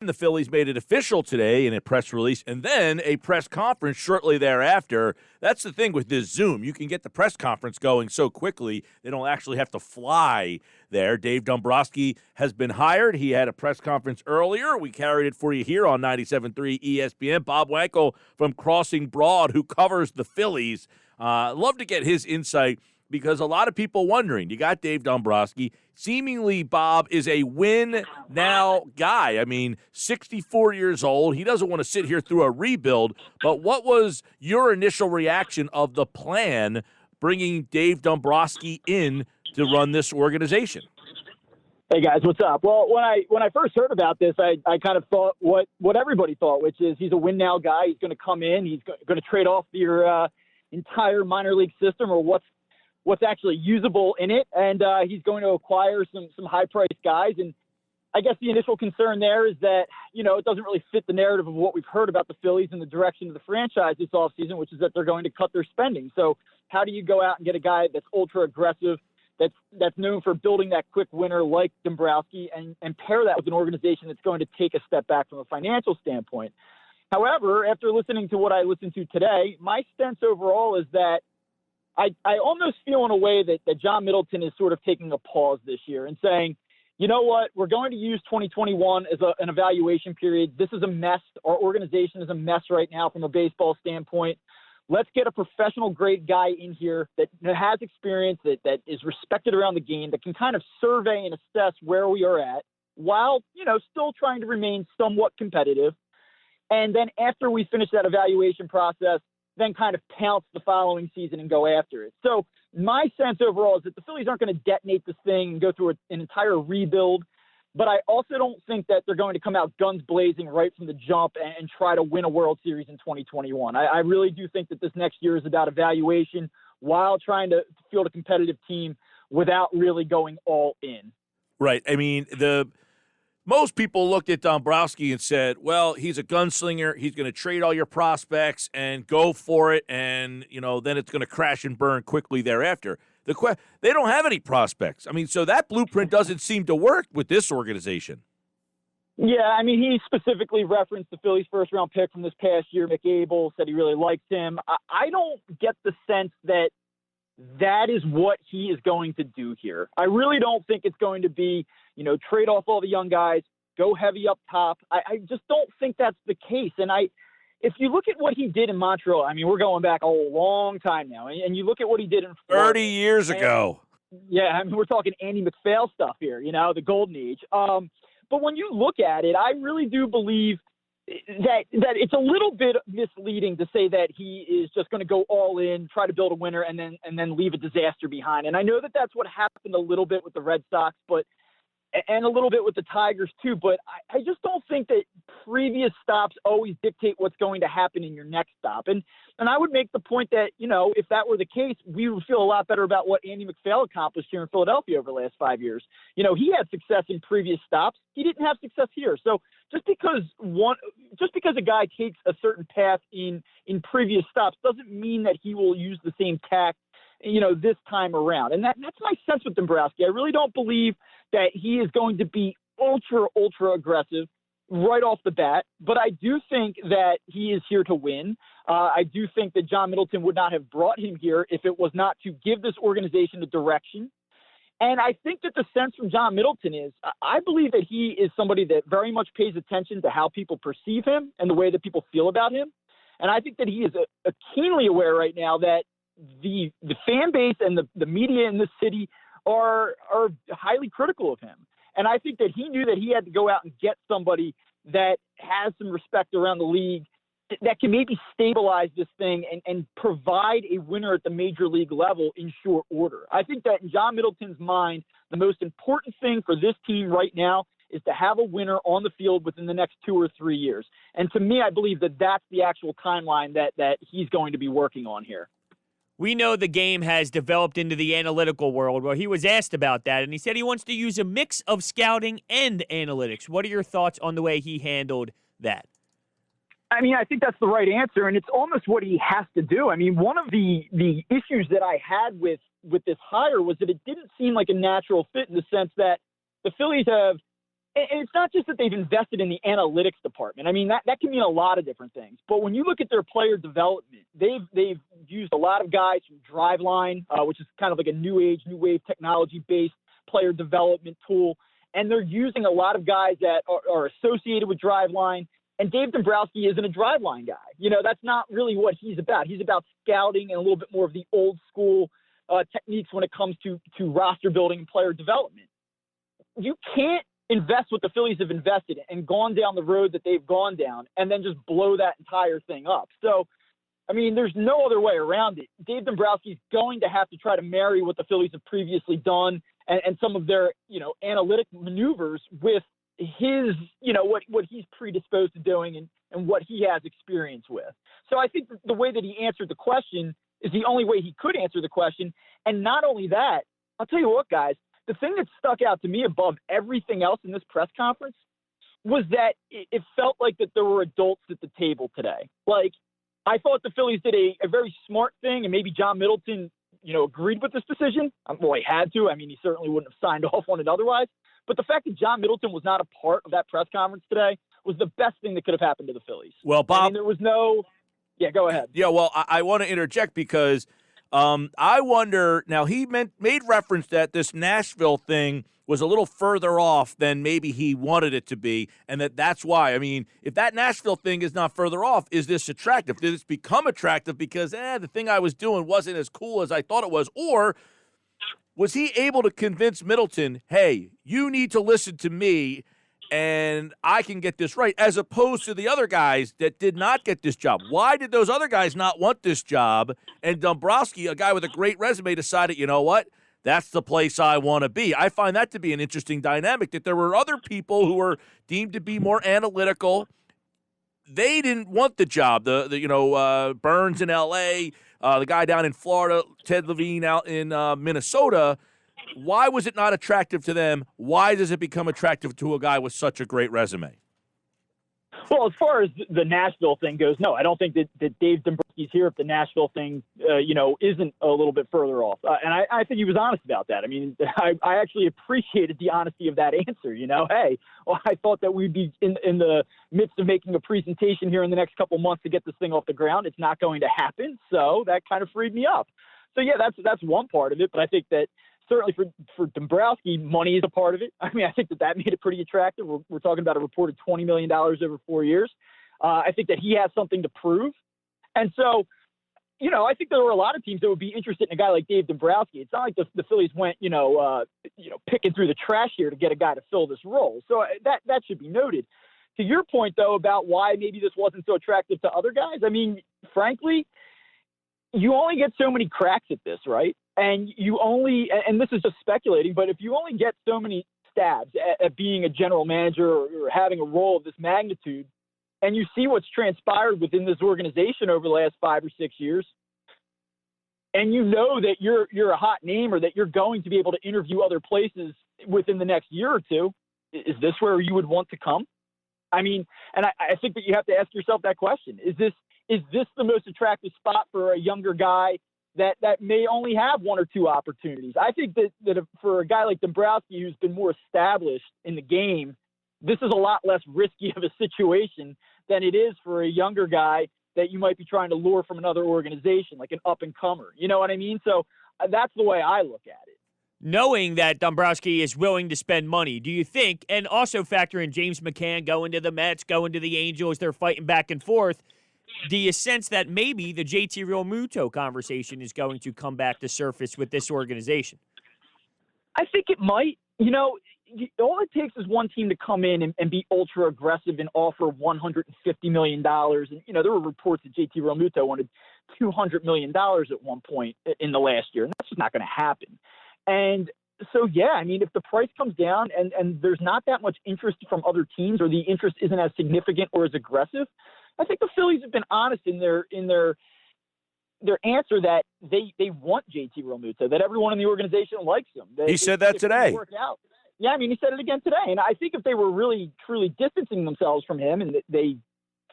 The Phillies made it official today in a press release and then a press conference shortly thereafter. That's the thing with this Zoom. You can get the press conference going so quickly, they don't actually have to fly there. Dave Dombrowski has been hired. He had a press conference earlier. We carried it for you here on 97.3 ESPN. Bob Wankel from Crossing Broad, who covers the Phillies. Love to get his insight because a lot of people wondering. You got Dave Dombrowski. Seemingly, Bob is a win-now guy. I mean, 64 years old. He doesn't want to sit here through a rebuild. But what was your initial reaction of the plan bringing Dave Dombrowski in to run this organization? Hey, guys, what's up? Well, when I first heard about this, I kind of thought what everybody thought, which is he's a win-now guy. He's going to come in. He's going to trade off your entire minor league system or what's actually usable in it, and he's going to acquire some high-priced guys. And I guess the initial concern there is that, it doesn't really fit the narrative of what we've heard about the Phillies and the direction of the franchise this offseason, which is that they're going to cut their spending. So how do you go out and get a guy that's ultra-aggressive, that's known for building that quick winner like Dombrowski, and pair that with an organization that's going to take a step back from a financial standpoint? However, after listening to what I listened to today, my sense overall is that I almost feel in a way that John Middleton is sort of taking a pause this year and saying, you know what, we're going to use 2021 as an evaluation period. This is a mess. Our organization is a mess right now from a baseball standpoint. Let's get a professional-grade guy in here that has experience, that is respected around the game, that can kind of survey and assess where we are at while, still trying to remain somewhat competitive. And then after we finish that evaluation process, then kind of pounce the following season and go after it. So my sense overall is that the Phillies aren't going to detonate this thing and go through an entire rebuild, but I also don't think that they're going to come out guns blazing right from the jump and try to win a World Series in 2021. I really do think that this next year is about evaluation while trying to field a competitive team without really going all in. Right. I mean, most people looked at Dombrowski and said, well, he's a gunslinger. He's going to trade all your prospects and go for it, and, then it's going to crash and burn quickly thereafter. They don't have any prospects. I mean, so that blueprint doesn't seem to work with this organization. Yeah, I mean, he specifically referenced the Phillies' first-round pick from this past year, McAble, said he really liked him. I don't get the sense that is what he is going to do here. I really don't think it's going to be, trade off all the young guys, go heavy up top. I just don't think that's the case. And if you look at what he did in Montreal, I mean, we're going back a long time now, and you look at what he did in Florida, 30 years ago. Yeah, I mean, we're talking Andy McPhail stuff here, the golden age. But when you look at it, I really do believe that it's a little bit misleading to say that he is just going to go all in, try to build a winner, and then leave a disaster behind. And I know that that's what happened a little bit with the Red Sox, and a little bit with the Tigers too. But I just don't think that previous stops always dictate what's going to happen in your next stop. And I would make the point that, if that were the case, we would feel a lot better about what Andy McPhail accomplished here in Philadelphia over the last 5 years. He had success in previous stops. He didn't have success here. So just because a guy takes a certain path in previous stops doesn't mean that he will use the same tact, this time around. And that's my sense with Dombrowski. I really don't believe that he is going to be ultra aggressive right off the bat, but I do think that he is here to win. I do think that John Middleton would not have brought him here if it was not to give this organization a direction. And I think that the sense from John Middleton is, I believe that he is somebody that very much pays attention to how people perceive him and the way that people feel about him. And I think that he is keenly aware right now that the fan base and the media in this city are highly critical of him. And I think that he knew that he had to go out and get somebody that has some respect around the league that can maybe stabilize this thing and provide a winner at the major league level in short order. I think that in John Middleton's mind, the most important thing for this team right now is to have a winner on the field within the next 2 or 3 years. And to me, I believe that that's the actual timeline that he's going to be working on here. We know the game has developed into the analytical world. Well, he was asked about that, and he said he wants to use a mix of scouting and analytics. What are your thoughts on the way he handled that? I mean, I think that's the right answer, and it's almost what he has to do. I mean, one of the issues that I had with this hire was that it didn't seem like a natural fit in the sense that the Phillies have And it's not just that they've invested in the analytics department. I mean, that can mean a lot of different things. But when you look at their player development, they've used a lot of guys from Driveline, which is kind of like a new wave technology-based player development tool. And they're using a lot of guys that are associated with Driveline. And Dave Dombrowski isn't a Driveline guy. That's not really what he's about. He's about scouting and a little bit more of the old school techniques when it comes to roster building and player development. You can't invest what the Phillies have invested in and gone down the road that they've gone down and then just blow that entire thing up. So, I mean, there's no other way around it. Dave Dombrowski is going to have to try to marry what the Phillies have previously done and some of their, analytic maneuvers with his, what he's predisposed to doing and what he has experience with. So I think the way that he answered the question is the only way he could answer the question. And not only that, I'll tell you what, guys, the thing that stuck out to me above everything else in this press conference was that it felt like that there were adults at the table today. Like, I thought the Phillies did a very smart thing, and maybe John Middleton, agreed with this decision. Well, he had to. I mean, he certainly wouldn't have signed off on it otherwise. But the fact that John Middleton was not a part of that press conference today was the best thing that could have happened to the Phillies. Well, Bob, I mean, there was no – yeah, go ahead. Yeah, well, I want to interject because I wonder – now, he made reference that this Nashville thing was a little further off than maybe he wanted it to be, and that's why. I mean, if that Nashville thing is not further off, is this attractive? Did this become attractive because the thing I was doing wasn't as cool as I thought it was? Or was he able to convince Middleton, hey, you need to listen to me and I can get this right, as opposed to the other guys that did not get this job? Why did those other guys not want this job? And Dombrowski, a guy with a great resume, decided, you know what? That's the place I want to be. I find that to be an interesting dynamic, that there were other people who were deemed to be more analytical. They didn't want the job. Burns in L.A., the guy down in Florida, Ted Levine out in Minnesota. Why was it not attractive to them? Why does it become attractive to a guy with such a great resume? Well, as far as the Nashville thing goes, no, I don't think that Dave Dombrowski's here if the Nashville thing, isn't a little bit further off. And I think he was honest about that. I mean, I actually appreciated the honesty of that answer. Hey, well, I thought that we'd be in the midst of making a presentation here in the next couple months to get this thing off the ground. It's not going to happen. So that kind of freed me up. So, yeah, that's one part of it. But I think that certainly for Dombrowski, money is a part of it. I mean, I think that made it pretty attractive. We're talking about a reported $20 million over 4 years. I think that he has something to prove. And so, I think there were a lot of teams that would be interested in a guy like Dave Dombrowski. It's not like the Phillies went, picking through the trash here to get a guy to fill this role. So that should be noted. To your point, though, about why maybe this wasn't so attractive to other guys, I mean, frankly, you only get so many cracks at this, right? And and this is just speculating, but if you only get so many stabs at being a general manager or having a role of this magnitude, and you see what's transpired within this organization over the last 5 or 6 years, and you know that you're a hot name or that you're going to be able to interview other places within the next year or two, is this where you would want to come? I mean, and I think that you have to ask yourself that question. Is this the most attractive spot for a younger guy that may only have one or two opportunities? I think that for a guy like Dombrowski, who's been more established in the game, this is a lot less risky of a situation than it is for a younger guy that you might be trying to lure from another organization, like an up-and-comer. You know what I mean? So that's the way I look at it. Knowing that Dombrowski is willing to spend money, do you think, and also factor in James McCann going to the Mets, going to the Angels, they're fighting back and forth, do you sense that maybe the JT Realmuto conversation is going to come back to surface with this organization? I think it might. All it takes is one team to come in and be ultra aggressive and offer $150 million. And, there were reports that JT Realmuto wanted $200 million at one point in the last year. And that's just not going to happen. And so, yeah, I mean, if the price comes down and there's not that much interest from other teams, or the interest isn't as significant or as aggressive, I think the Phillies have been honest in their answer that they want JT Realmuto, that everyone in the organization likes him. He said that today. Work out. Yeah, I mean, he said it again today. And I think if they were really, truly distancing themselves from him and they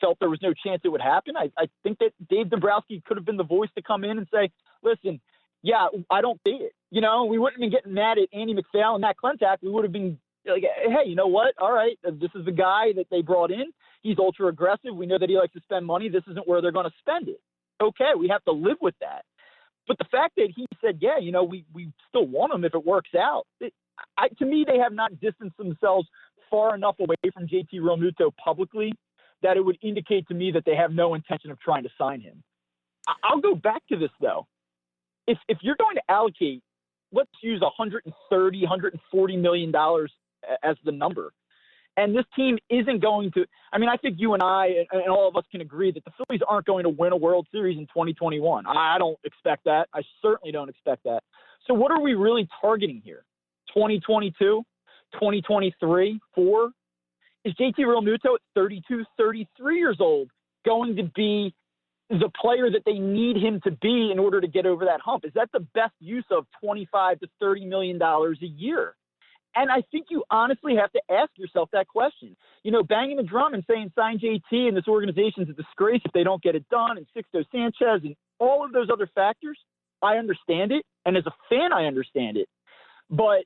felt there was no chance it would happen, I think that Dave Dombrowski could have been the voice to come in and say, listen, yeah, I don't see it. We wouldn't have been getting mad at Andy McPhail and Matt Klentak. We would have been Like, hey, you know what? All right, this is the guy that they brought in. He's ultra aggressive. We know that he likes to spend money. This isn't where they're going to spend it. Okay, we have to live with that. But the fact that he said, yeah, we still want him if it works out, to me, they have not distanced themselves far enough away from JT Realmuto publicly that it would indicate to me that they have no intention of trying to sign him. I'll go back to this, though. If you're going to allocate, let's use $130, $140 million as the number, and this team isn't going to – I mean, I think you and I and all of us can agree that the Phillies aren't going to win a World Series in 2021. I don't expect that. I certainly don't expect that. So what are we really targeting here? 2022, 2023, 4? Is JT Realmuto at 32, 33 years old going to be the player that they need him to be in order to get over that hump? Is that the best use of $25 to $30 million a year? And I think you honestly have to ask yourself that question. Banging the drum and saying sign JT and this organization's a disgrace if they don't get it done, and Sixto Sanchez and all of those other factors, I understand it. And as a fan, I understand it. But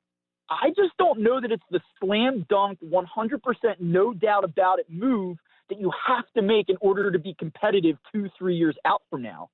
I just don't know that it's the slam dunk, 100% no doubt about it move that you have to make in order to be competitive 2-3 years out from now.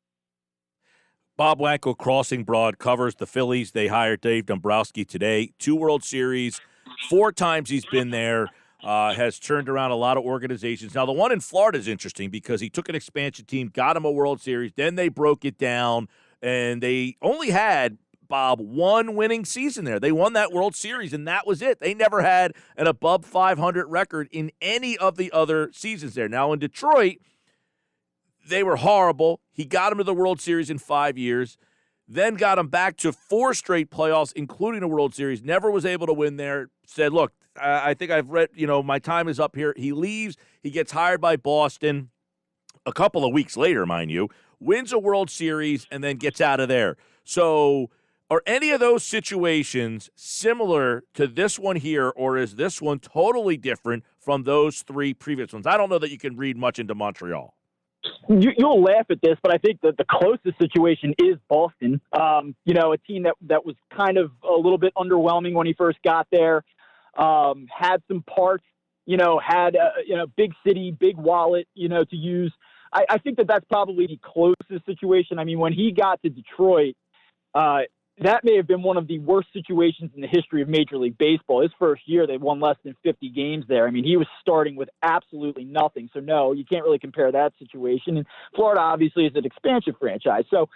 Bob Wankel, Crossing Broad, covers the Phillies. They hired Dave Dombrowski today. 2 World Series, 4 times he's been there, has turned around a lot of organizations. Now, the one in Florida is interesting because he took an expansion team, got him a World Series, then they broke it down, and they only had, Bob, 1 winning season there. They won that World Series, and that was it. They never had an above 500 record in any of the other seasons there. Now, in Detroit, they were horrible. He got him to the World Series in 5 years, then got him back to 4 straight playoffs, including a World Series. Never was able to win there. Said, look, I think I've read, my time is up here. He leaves. He gets hired by Boston a couple of weeks later, mind you, wins a World Series, and then gets out of there. So are any of those situations similar to this one here, or is this one totally different from those 3 previous ones? I don't know that you can read much into Montreal. You'll laugh at this, but I think that the closest situation is Boston. A team that was kind of a little bit underwhelming when he first got there, had some parts, had big city, big wallet, to use. I think that that's probably the closest situation. I mean, when he got to Detroit, that may have been one of the worst situations in the history of Major League Baseball. His first year, they won less than 50 games there. I mean, he was starting with absolutely nothing. So, no, you can't really compare that situation. And Florida, obviously, is an expansion franchise. So,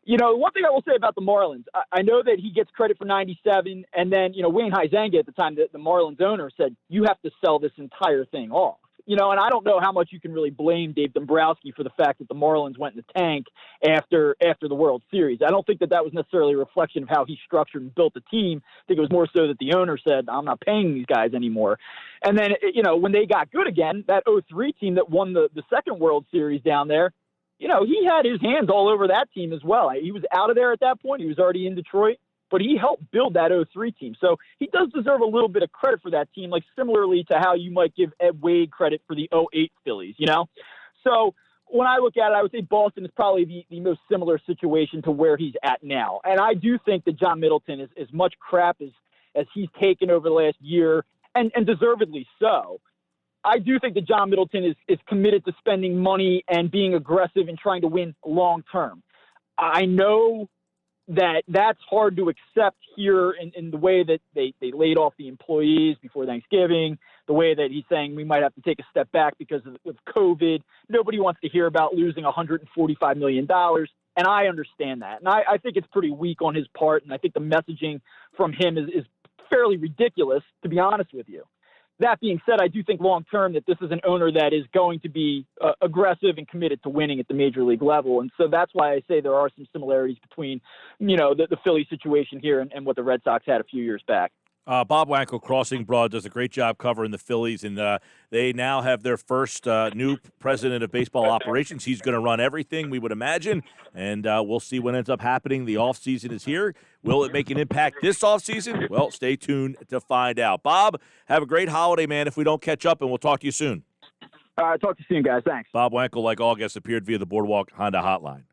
one thing I will say about the Marlins, I know that he gets credit for 97. And then, Wayne Huizenga at the time, the Marlins owner, said, you have to sell this entire thing off. And I don't know how much you can really blame Dave Dombrowski for the fact that the Marlins went in the tank after the World Series. I don't think that was necessarily a reflection of how he structured and built the team. I think it was more so that the owner said, I'm not paying these guys anymore. And then, when they got good again, that 2003 team that won the second World Series down there, he had his hands all over that team as well. He was out of there at that point. He was already in Detroit. But he helped build that 2003 team. So he does deserve a little bit of credit for that team, like similarly to how you might give Ed Wade credit for the 2008 Phillies, So when I look at it, I would say Boston is probably the most similar situation to where he's at now. And I do think that John Middleton is as much crap as he's taken over the last year, and deservedly so. I do think that John Middleton is committed to spending money and being aggressive and trying to win long term. I know that's hard to accept here in the way that they laid off the employees before Thanksgiving, the way that he's saying we might have to take a step back because of COVID. Nobody wants to hear about losing $145 million. And I understand that. And I think it's pretty weak on his part. And I think the messaging from him is fairly ridiculous, to be honest with you. That being said, I do think long-term that this is an owner that is going to be aggressive and committed to winning at the major league level. And so that's why I say there are some similarities between, the Philly situation here and what the Red Sox had a few years back. Bob Wankel, Crossing Broad, does a great job covering the Phillies, and they now have their first new president of baseball operations. He's going to run everything, we would imagine, and we'll see what ends up happening. The offseason is here. Will it make an impact this offseason? Well, stay tuned to find out. Bob, have a great holiday, man, if we don't catch up, and we'll talk to you soon. Talk to you soon, guys. Thanks. Bob Wankel, like all guests, appeared via the Boardwalk Honda Hotline.